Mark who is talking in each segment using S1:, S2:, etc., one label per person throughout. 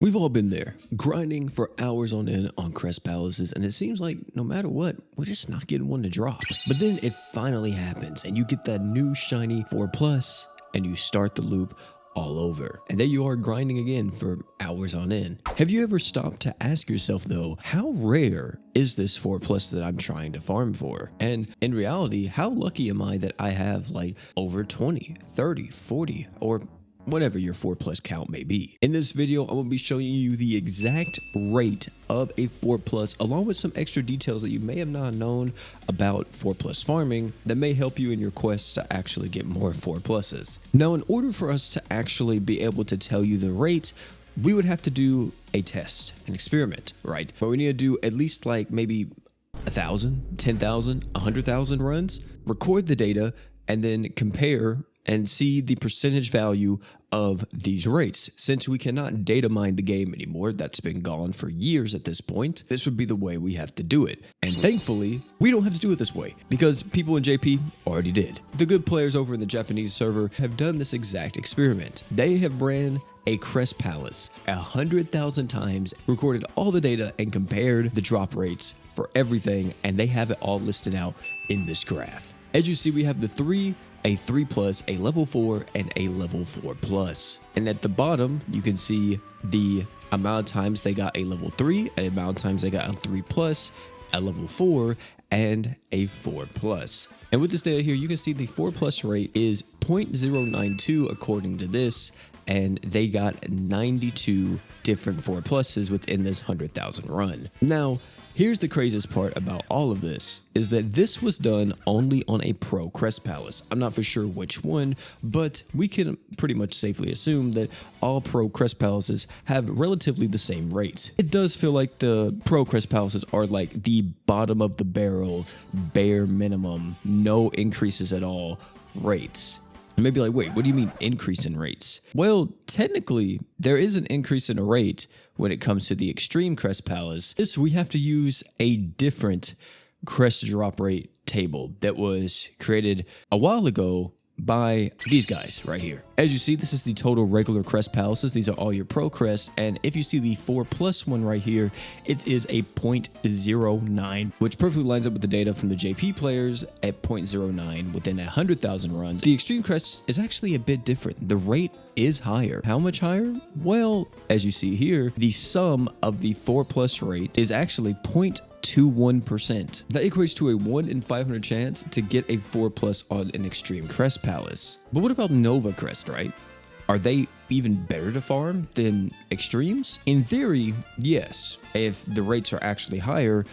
S1: We've all been there, grinding for hours on end on Crest Palaces, and it seems like no matter what, we're just not getting one to drop. But then it finally happens, and you get that new shiny 4+, and you start the loop all over. And there you are grinding again for hours on end. Have you ever stopped to ask yourself though, how rare is this 4+ that I'm trying to farm for? And in reality, how lucky am I that I have like over 20, 30, 40, or whatever your 4+ count may be. In this video, I'm going to be showing you the exact rate of a 4+, along with some extra details that you may have not known about 4+ farming that may help you in your quests to actually get more 4+s. Now, in order for us to actually be able to tell you the rate, we would have to do a test, an experiment, right? But we need to do at least like maybe 1,000, 10,000, 100,000 runs, record the data, and then compare and see the percentage value of these rates. Since we cannot data mine the game anymore, that's been gone for years at this point, this would be the way we have to do it. And thankfully, we don't have to do it this way because people in JP already did. The good players over in the Japanese server have done this exact experiment. They have ran a Crest Palace 100,000 times, recorded all the data, and compared the drop rates for everything, and they have it all listed out in this graph. As you see, we have the 3, a 3+, a level 4, and a level 4+. And at the bottom, you can see the amount of times they got a level 3, and the amount of times they got a 3+, a level 4, and a 4+. And with this data here, you can see the 4+ rate is 0.092 according to this, and they got 92 different 4+s within this 100,000 run. Now, here's the craziest part about all of this, is that this was done only on a pro Crest Palace. I'm not for sure which one, but we can pretty much safely assume that all pro Crest Palaces have relatively the same rates. It does feel like the pro Crest Palaces are like the bottom of the barrel, bare minimum, no increases at all rates. You may be like, wait, what do you mean increase in rates? Well, technically, there is an increase in a rate when it comes to the extreme Crest Palace. This, we have to use a different crest drop rate table that was created a while ago by these guys right here. As you see, this is the total regular Crest Palaces. These are all your pro crests. And if you see the 4+ one right here, it is a 0.09, which perfectly lines up with the data from the JP players at 0.09 within 100,000 runs. The extreme crest is actually a bit different. The rate is higher. How much higher? Well, as you see here, the sum of the 4+ rate is actually 0.21%. That equates to a 1 in 500 chance to get a 4+ on an extreme Crest Palace. But what about Nova Crest, right? Are they even better to farm than extremes? In theory, yes, if the rates are actually higher,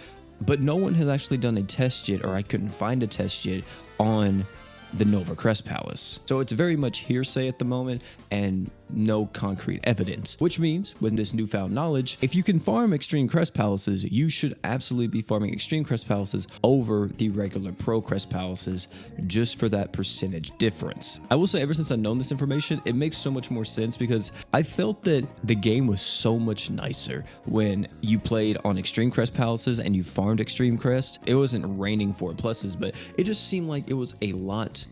S1: but no one has actually done a test yet, or I couldn't find a test yet on the Nova Crest Palace. So it's very much hearsay at the moment and no concrete evidence, which means with this newfound knowledge, if you can farm extreme Crest Palaces, you should absolutely be farming extreme Crest Palaces over the regular pro Crest Palaces just for that percentage difference. I will say, ever since I've known this information, it makes so much more sense because I felt that the game was so much nicer when you played on extreme Crest Palaces and you farmed extreme Crest. It wasn't raining 4+s, but it just seemed like it was a lot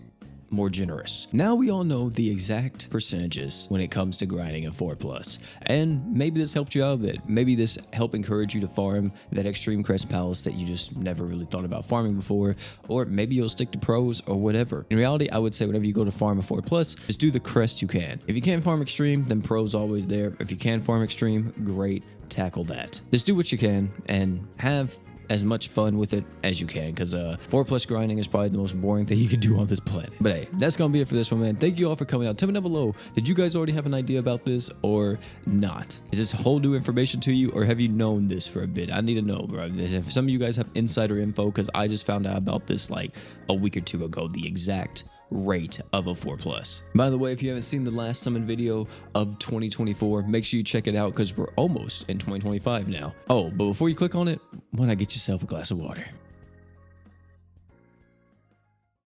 S1: more generous. Now we all know the exact percentages when it comes to grinding a 4+, and maybe this helped you out a bit. Maybe this helped encourage you to farm that extreme Crest Palace that you just never really thought about farming before, or maybe you'll stick to pros or whatever. In reality, I would say whenever you go to farm a 4+, just do the crest you can. If you can't farm extreme, then pro's always there. If you can farm extreme, great, tackle that. Just do what you can and have as much fun with it as you can, because 4+ grinding is probably the most boring thing you could do on this planet. But hey, that's gonna be it for this one, man. Thank you all for coming out. Tell me down below, did you guys already have an idea about this or not? Is this whole new information to you, or have you known this for a bit? I need to know, bro. If some of you guys have insider info, because I just found out about this like a week or two ago, the exact rate of a 4+. By the way, if you haven't seen the last summon video of 2024, make sure you check it out because we're almost in 2025 now. Oh, but before you click on it, why not get yourself a glass of water?